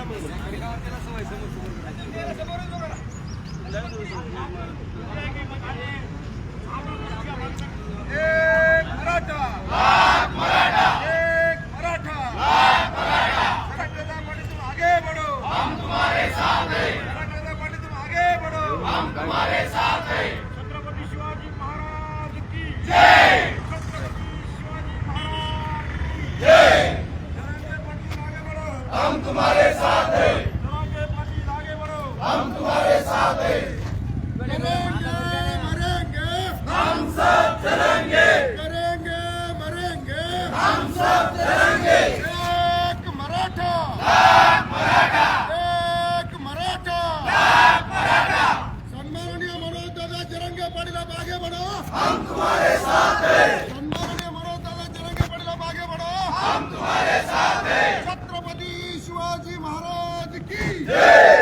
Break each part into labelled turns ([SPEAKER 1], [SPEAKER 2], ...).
[SPEAKER 1] एक मराठा एक मराठा मराठा पार्टी तुम आगे बढ़ो, हम तुम्हारे साथ हैं। मराठा पार्टी तुम आगे बढ़ो, हम तुम्हारे साथ हैं। छत्रपति शिवाजी महाराज की जय। छत्रपति शिवाजी महाराज की जय। जरांगे पार्टी आगे बढ़ो, हम तुम्हारे साथ हैं। जरांगे पार्टी आगे बढ़ो, हम तुम्हारे साथ हैं। हम सब चलेंगे, करेंगे मरेंगे, हम सब चलेंगे। एक मराठा एक मराठा सन्माननीय मनोज दादा जरंगे पाटील आप आगे बढ़ो, हम तुम्हारे साथ हैं। सन्माननीय मनोज दादा जरंगे पाटील आप आगे बढ़ो, हम तुम्हारे साथ हैं। छत्रपती शिवाजी महाराज की जय।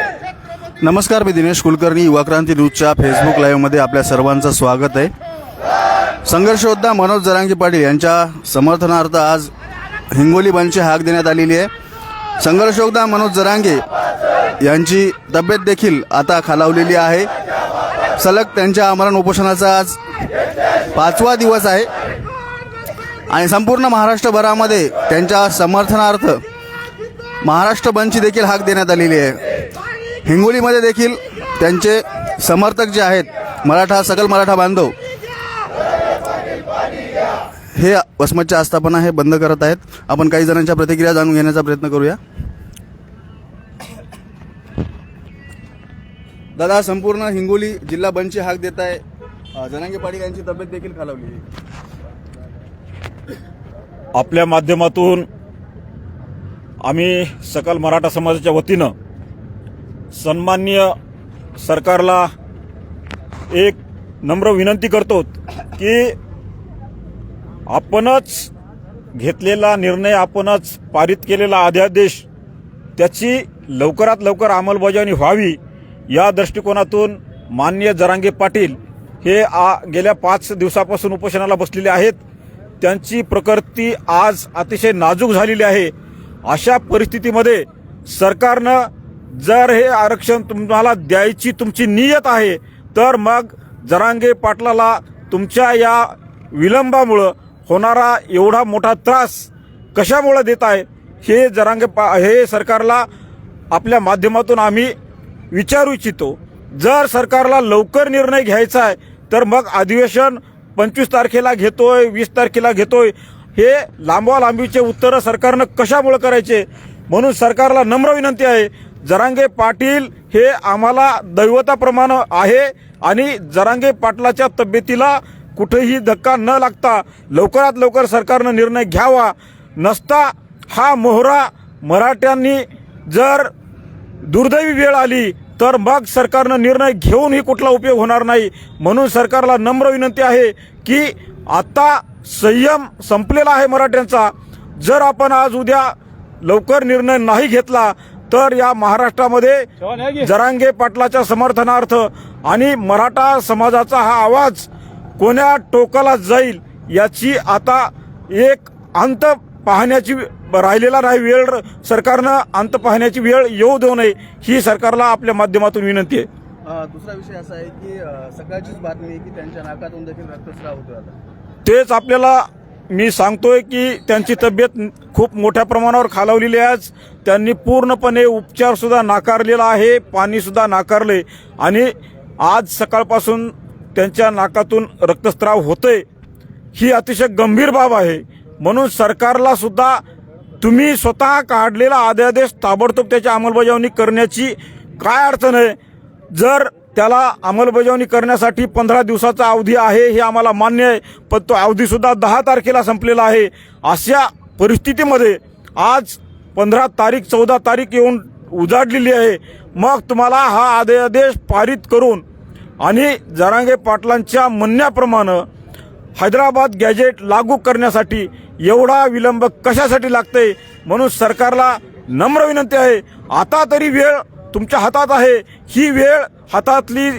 [SPEAKER 2] नमस्कार, मी दिनेश कुलकर्णी, युवा क्रांती न्यूजच्या फेसबुक लाईव्हमध्ये आपल्या सर्वांचं स्वागत आहे। संघर्ष योद्धा मनोज जरांगे पाटील यांच्या समर्थनार्थ आज हिंगोली बंदची हाक देण्यात आलेली आहे। संघर्ष योद्धा मनोज जरांगे यांची तब्येत देखील आता खालावलेली आहे। सलग त्यांच्या आमरण उपोषणाचा आज 5वा दिवस आहे आणि संपूर्ण महाराष्ट्रभरामध्ये त्यांच्या समर्थनार्थ महाराष्ट्र बंदची देखील हाक देण्यात आलेली आहे। हिंगोलीमध्ये देखील त्यांचे समर्थक जे आहेत सकल मराठा बांधव हे वसमतच्या आस्थापना हे बंद करत आहेत। आपण काही जणांच्या प्रतिक्रिया जाणून घेण्याचा प्रयत्न करूया। दादा, संपूर्ण हिंगोली जिल्हा बंदची हाक देत आहे। जरांगे पाटील यांची तब्येत देखील खालावली आहे।
[SPEAKER 3] आपल्या माध्यमातून आम्ही सकल मराठा समाजाच्या वतीनं सन्माननीय सरकारला एक नम्र विनंती करतो की आपणच घेतलेला निर्णय, आपणच पारित केलेला अध्यादेश त्याची लवकरात लवकर अंमलबजावणी व्हावी या दृष्टिकोनातून माननीय जरांगे पाटील हे गेल्या 5 दिवसापासून उपोषणाला बसलेले आहेत। त्यांची प्रकृती आज अतिशय नाजूक झालेली आहे। अशा परिस्थितीमध्ये सरकारनं जर हे आरक्षण तुम्हाला द्यायची तुमची नियत आहे तर मग जरांगे पाटलाला तुमच्या या विलंबामुळं होणारा एवढा मोठा त्रास कशामुळे देत आहे हे सरकारला आपल्या माध्यमातून आम्ही विचारू इच्छितो। जर सरकारला लवकर निर्णय घ्यायचा आहे तर मग अधिवेशन 25 तारखेला घेतोय, 20 तारखेला घेतोय, हे लांबवालांबीचे उत्तरं सरकारनं कशामुळे करायचे। म्हणून सरकारला नम्र विनंती आहे, जरांगे पाटील हे आम्हाला दैवताप्रमाणे आहे आणि जरांगे पाटलाच्या तब्येतीला कुठेही धक्का न लागता लवकरात लवकर सरकारनं निर्णय घ्यावा। नसता हा मोहरा मराठ्यांनी जर दुर्दैवी वेळ आली तर मग सरकारनं निर्णय घेऊनही कुठला उपयोग होणार नाही। म्हणून सरकारला नम्र विनंती आहे की आता संयम संपलेला आहे मराठ्यांचा। जर आपण आज उद्या लवकर निर्णय नाही घेतला तर या महाराष्ट्रामध्ये जरांगे पाटलाच्या समर्थनार्थ आणि मराठा समाजाचा हा आवाज कोण्या टोकाला जाईल याची आता एक अंत पाहण्याची राहिलेला नाही वेळ। सरकारनं अंत पाहण्याची वेळ येऊ देऊ नये ही सरकारला आपल्या माध्यमातून विनंती आहे।
[SPEAKER 2] दुसरा विषय असा आहे की सकाळचीच बातमी आहे की त्यांच्या नाकातून देखील रक्तस्राव होतोय।
[SPEAKER 3] तेच आपल्याला मी सांगतोय की त्यांची तब्येत खूप मोठ्या प्रमाणावर खालावलेली आहे। त्यांनी पूर्णपणे उपचार सुद्धा नाकारलेला आहे, पाणी सुद्धा नाकारले आणि आज सकाळपासून त्यांच्या नाकातून रक्तस्राव होतोय। ही अतिशय गंभीर बाब आहे। म्हणून सरकारला सुद्धा तुम्ही स्वतः काढलेला अध्यादेश ताबडतोब त्याची अंमलबजावणी करण्याची काय अडचण आहे। जर त्याला अंमलबजावणी करण्यासाठी 15 दिवसाचा अवधी आहे हे आम्हाला मान्य आहे, पण तो अवधी सुद्धा 10 तारखेला संपलेला आहे। अशा परिस्थितीमध्ये आज 15 तारीख 14 तारीख येऊन उजाडलेली आहे। मग तुम्हाला हा अध्यादेश पारित करून आणि जरांगे पाटलांच्या म्हणण्याप्रमाणे हैदराबाद गॅजेट लागू करण्यासाठी एवढा विलंब कशासाठी लागतंय। म्हणून सरकारला नम्र विनंती आहे, आता तरी वेळ तुमच्या हातात आहे, ही वेळ हातातली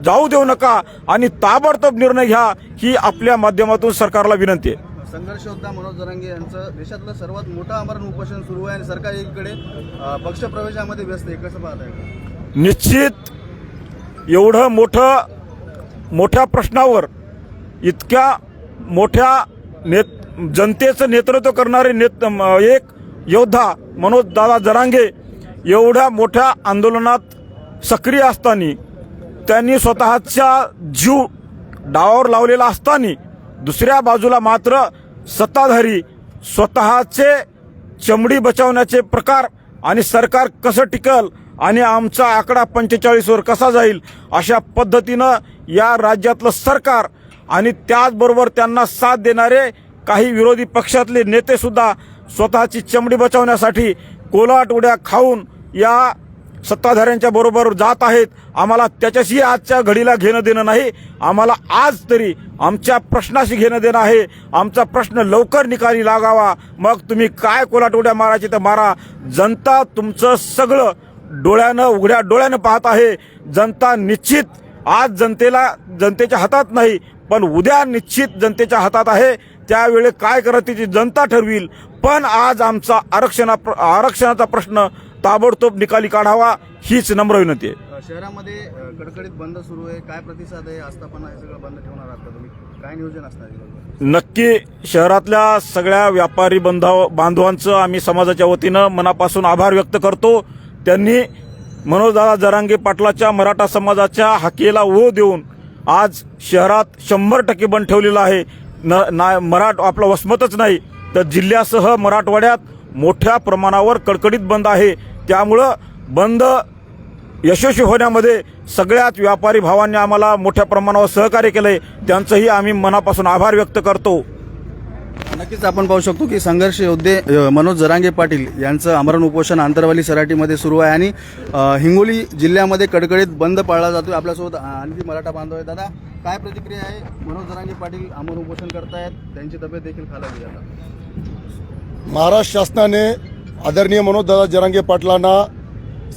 [SPEAKER 3] जाऊ देऊ नका आणि ताबडतोब निर्णय घ्या ही आपल्या माध्यमातून सरकारला विनंती आहे।
[SPEAKER 2] संघर्ष योद्धा मनोज जरांगे यांचं देशातलं सर्वात मोठं आमरण उपोषण सुरू आहे आणि सरकार एकीकडे पक्षप्रवेशामध्ये व्यस्त आहे. कसं पाहताय?
[SPEAKER 3] निश्चित एवढं मोठ्या प्रश्नावर इतक्या मोठ्या जनतेचं नेतृत्व करणारे एक योद्धा मनोज दादा जरांगे एवढ्या मोठ्या आंदोलनात सक्रिय असताना त्यांनी स्वतःचा जीव डावावर लावलेला असताना दुसऱ्या बाजूला मात्र सत्ताधारी स्वतःचे चमडी बचावण्याचे प्रकार आणि सरकार कसं टिकल आणि आमचा आकडा 45 वर कसा जाईल अशा पद्धतीनं या राज्यातलं सरकार आणि त्याचबरोबर त्यांना साथ देणारे काही विरोधी पक्षातले नेते सुद्धा स्वतःची चमडी बचावण्यासाठी कोलाट उड्या खाऊन या सत्ताधाऱ्यांच्या बरोबर जात आहेत. आम्हाला त्याच्याशी आजच्या घडीला घेणं देणं नाही. आम्हाला आज तरी आमच्या प्रश्नाशी घेणं देणं आहे. आमचा प्रश्न लवकर निकाली लागावा. मग तुम्ही काय कोलाट उड्या मारायची तर मारा. जनता तुमचं सगळं उघड्या डोळ्यानं पाहत आहे. जनता निश्चित आज जनतेच्या हातात नाही पण उद्या निश्चित जनतेच्या हातात आहे. त्यावेळी काय करत ती जनता ठरविल. पण आज आमचा आरक्षणाचा प्रश्न ताबडतोब निकाली काढावा हीच नम्र विनंती आहे.
[SPEAKER 2] शहरामध्ये कडकडीत बंद सुरू आहे. काय प्रतिसाद आहे? आस्थापना हे सगळं बंद ठेवणार आहात का तुम्ही? काय नियोजन असणार आहे?
[SPEAKER 3] नक्की शहरातल्या सगळ्या व्यापारी बांधवांचं आम्ही समाजाच्या वतीनं मनापासून आभार व्यक्त करतो. त्यांनी मनोजदादा जरांगे पाटलाच्या मराठा समाजाच्या हाकेला ओ देऊन आज शहरात 100% बंद ठेवलेला आहे. आपला वसमतच नाही तर जिल्ह्यासह मराठवाड्यात मोठ्या प्रमाणावर कडकडीत बंद आहे. त्यामुळं बंद यशस्वी होण्यामध्ये सगळ्याच व्यापारी भावांनी आम्हाला मोठ्या प्रमाणावर सहकार्य केलंय. त्यांचंही आम्ही मनापासून आभार व्यक्त करतो.
[SPEAKER 2] नक्कीच आपण पाहू शकतो की संघर्ष योद्धे मनोज जरांगे पाटील यांचं आमरण उपोषण आंतरवाली सराटीमध्ये सुरू आहे आणि हिंगोली जिल्ह्यामध्ये कडकडीत बंद पाळला जातोय. आपल्यासोबत आणखी मराठा बांधव आहे. दादा, काय प्रतिक्रिया आहे? मनोज जरांगे पाटील आमरण उपोषण करतायत, त्यांची तब्येत देखील खालावली आहे.
[SPEAKER 4] महाराष्ट्र शासनाने आदरणीय मनोजदादा जरांगे पाटलांना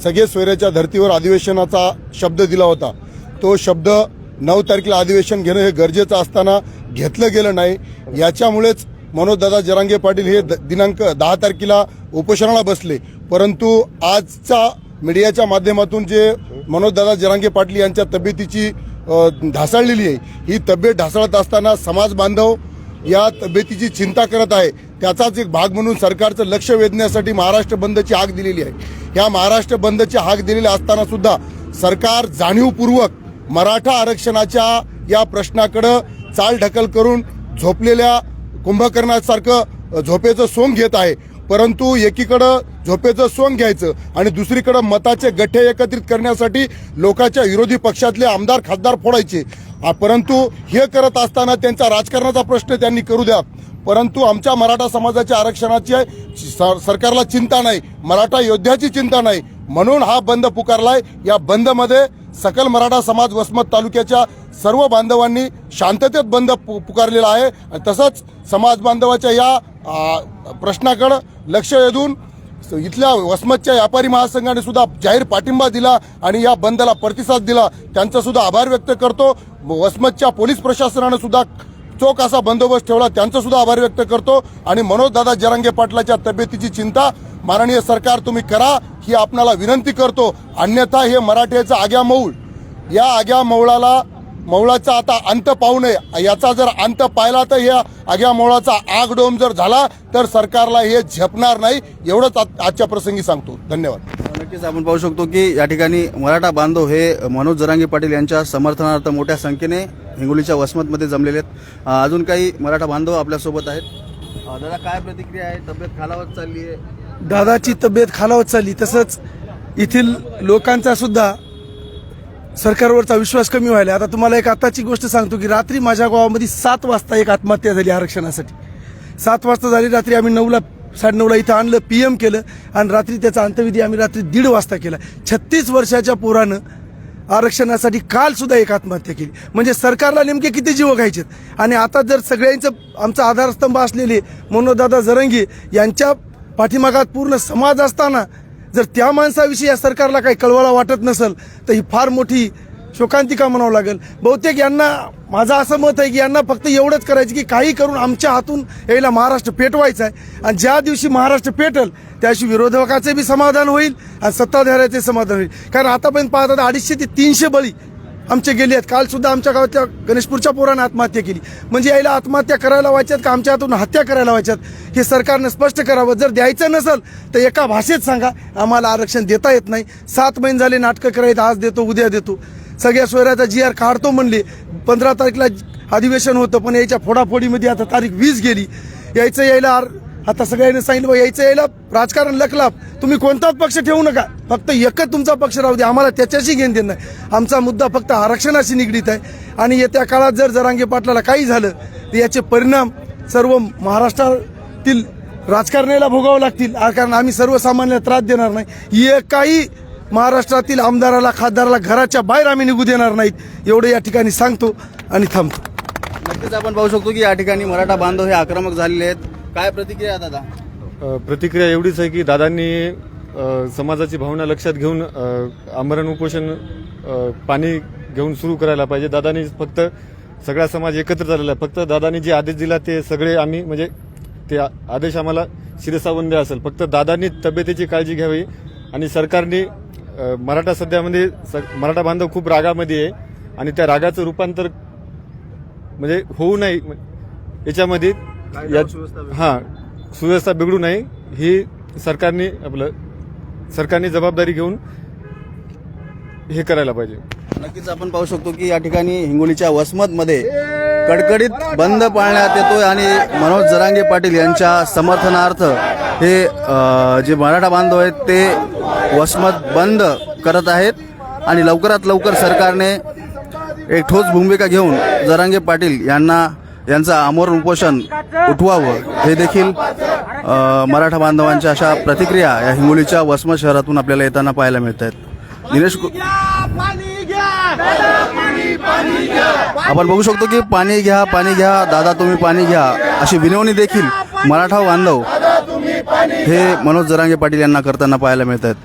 [SPEAKER 4] सगळे सोयऱ्याच्या धर्तीवर अधिवेशनाचा शब्द दिला होता. तो शब्द 9 तारखेला अधिवेशन घेणं हे गरजेचं असताना घेतलं गेलं नाही. याच्यामुळेच मनोजदादा जरांगे पाटील हे दिनांक 10 तारखेला उपोषणाला बसले. परंतु आजच्या मीडियाच्या माध्यमातून जे मनोजदादा जरांगे पाटील यांच्या तब्येतीची ढासळलेली आहे, ही तब्येत ढासळत असताना समाज बांधव या तब्येतीची चिंता करत आहे. त्याचाच एक भाग म्हणून सरकारचं लक्ष वेधण्यासाठी महाराष्ट्र बंदची हाक दिलेली आहे. या महाराष्ट्र बंदची हाक दिलेली असताना सुद्धा सरकार जाणीवपूर्वक मराठा आरक्षणाच्या या प्रश्नाकडे चालढकल करून झोपलेल्या कुंभकर्णासारखं झोपेचं सोंग घेत आहे. परंतु एकीकडं झोपेचं सोंग घ्यायचं आणि दुसरीकडं मताचे गठ्ठे एकत्रित करण्यासाठी लोकांच्या विरोधी पक्षातले आमदार खासदार फोडायचे. परंतु हे करत असताना त्यांचा राजकारणाचा प्रश्न त्यांनी करू द्या. परंतु आमच्या मराठा समाजाच्या आरक्षणाची सरकारला चिंता नाही, मराठा योद्ध्याची चिंता नाही, म्हणून हा बंद पुकारलाय. या बंदमध्ये सकल मराठा समाज वसमत तालुक्याच्या सर्व बांधवांनी शांततेत बंद पुकारलेला आहे. तसंच समाज बांधवाच्या या प्रश्नाकडे लक्ष वेधून इथल्या वसमतच्या व्यापारी महासंघाने सुद्धा जाहीर पाठिंबा दिला आणि या बंदला प्रतिसाद दिला. त्यांचा सुद्धा आभार व्यक्त करतो. वसमतच्या पोलीस प्रशासनाने सुद्धा चोख असा बंदोबस्त ठेवला, त्यांचा सुद्धा आभार व्यक्त करतो. आणि मनोजदादा जरांगे पाटलाच्या तब्येतीची चिंता माननीय सरकार तुम्ही करा ही आपणाला विनंती करतो. अन्यथा हे मराठ्याचं आग्या मौळ, या आग्या मौळाचा आता अंत पाहू नये. याचा जर अंत पाहिला तर या आग्या मौळाचा आगडोम जर झाला तर सरकारला हे झेपणार नाही. एवढंच आजच्या प्रसंगी सांगतो. धन्यवाद.
[SPEAKER 2] नक्कीच आपण पाहू शकतो की या ठिकाणी मराठा बांधव हे मनोज जरांगे पाटील यांच्या समर्थनार्थ मोठ्या संख्येने हिंगोलीच्या वसमतमध्ये जमलेले आहेत. अजून काही मराठा बांधव आपल्यासोबत आहेत. दादा, काय प्रतिक्रिया आहे? तब्येत खालावत चालली आहे.
[SPEAKER 5] दादाची तब्येत खालावत चालली, तसंच येथील लोकांचा सुद्धा सरकारवरचा विश्वास कमी व्हायला. आता तुम्हाला एक आताची गोष्ट सांगतो की रात्री माझ्या गावामध्ये 7 वाजता एक आत्महत्या झाली आरक्षणासाठी. 7 वाजता झाली. रात्री आम्ही 9:30 इथं आणलं, PM केलं आणि रात्री त्याचा अंत्यविधी आम्ही रात्री 1:30 वाजता केला. 36 वर्षाच्या पोरानं आरक्षणासाठी काल सुद्धा एक आत्महत्या केली. म्हणजे सरकारला नेमके किती जीव घ्यायचे. आणि आता जर सगळ्यांचं आमचा आधारस्तंभ असलेले मनोजदादा जरांगे यांच्या पाठीमागात पूर्ण समाज असताना जर त्या माणसाविषयी या सरकारला काही कळवळा वाटत नसेल तर ही फार मोठी शोकांतिका म्हणावं लागेल. बहुतेक यांना माझं असं मत आहे की यांना फक्त एवढंच करायचं की काही करून आमच्या हातून यायला महाराष्ट्र पेटवायचा आहे आणि ज्या दिवशी महाराष्ट्र पेटल त्या दिवशी विरोधकाचे बी समाधान होईल आणि सत्ताधाऱ्याचे समाधान होईल. कारण आतापर्यंत पाहतात 250 ते 300 बळी आमचे गेले आहेत. काल सुद्धा आमच्या गावाच्या गणेशपूरच्या पोरानं आत्महत्या केली. म्हणजे यायला आत्महत्या करायला व्हायच्यात का आमच्या हातून हत्या करायला व्हायच्यात हे सरकारनं स्पष्ट करावं. जर द्यायचं नसेल तर एका भाषेत सांगा आम्हाला आरक्षण देता येत नाही. 7 महिने झाले नाटकं करायचं, आज देतो उद्या देतो. सगळ्या सोयऱ्याचा GR काढतो म्हणले. 15 तारखेला अधिवेशन होतं पण याच्या फोडाफोडीमध्ये आता तारीख 20 गेली. यायचं यायला आता सगळ्यांनी सांगितलं बा यायचं यायला राजकारण लकलाप. तुम्ही कोणताच पक्ष ठेवू नका, फक्त एकच तुमचा पक्ष राहू दे, आम्हाला त्याच्याशी घेणं देणं नाही. आमचा मुद्दा फक्त आरक्षणाशी निगडीत आहे आणि येत्या काळात जर जरांगे पाटलाला काही झालं तर याचे परिणाम सर्व महाराष्ट्रातील राजकारण्याला भोगावं लागतील. कारण आम्ही सर्वसामान्यांना त्रास देणार नाही. काही महाराष्ट्रातील आमदाराला खासदाराला घराच्या बाहेर आम्ही निघू देणार नाहीत. एवढं या ठिकाणी सांगतो आणि थांबतो.
[SPEAKER 2] नक्कीच आपण पाहू शकतो की या ठिकाणी मराठा बांधव हे आक्रमक झालेले आहेत. काय प्रतिक्रिया दादा?
[SPEAKER 6] प्रतिक्रिया एवढीच आहे की दादांनी समाजाची भावना लक्षात घेऊन आमरण उपोषण पाणी घेऊन सुरू करायला पाहिजे. दादांनी फक्त सगळा समाज एकत्र झालेला आहे. फक्त दादांनी जे आदेश दिला ते सगळे आम्ही म्हणजे ते आदेश आम्हाला शिरसावंदे असेल. फक्त दादांनी तब्येतीची काळजी घ्यावी आणि सरकारने मराठा सध्यामध्ये मराठा बांधव खूप रागामध्ये आहे आणि त्या रागाचं रूपांतर म्हणजे होऊ नये याच्यामध्ये सुव्यवस्था बिघडू नये ही सरकारने जबाबदारी घेऊन हे करायला पाहिजे.
[SPEAKER 2] नक्कीच आपण पाहू शकतो की या ठिकाणी हिंगोलीच्या वसमतमध्ये कडकडीत बंद पाळण्यात येतोय आणि मनोज जरांगे पाटील यांच्या समर्थनार्थ हे जे मराठा बांधव आहेत ते वसमत बंद करत आहेत आणि लवकरात लवकर सरकारने एक ठोस भूमिका घेऊन जरांगे पाटील यांचं आमरण उपोषण उठवावं हे देखील मराठा बांधवांच्या अशा प्रतिक्रिया या हिंगोलीच्या वसमत शहरातून आपल्याला येताना पाहायला मिळत आहेत. दिनेश आपण बघू शकतो की पाणी घ्या दादा तुम्ही पाणी घ्या अशी विनवणी देखील मराठा बांधव हे मनोज जरांगे पाटील यांना करताना पाहायला मिळत आहेत.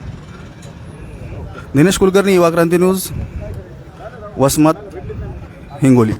[SPEAKER 2] दिनेश कुलकर्णी, युवा क्रांती न्यूज, वसमत, हिंगोली.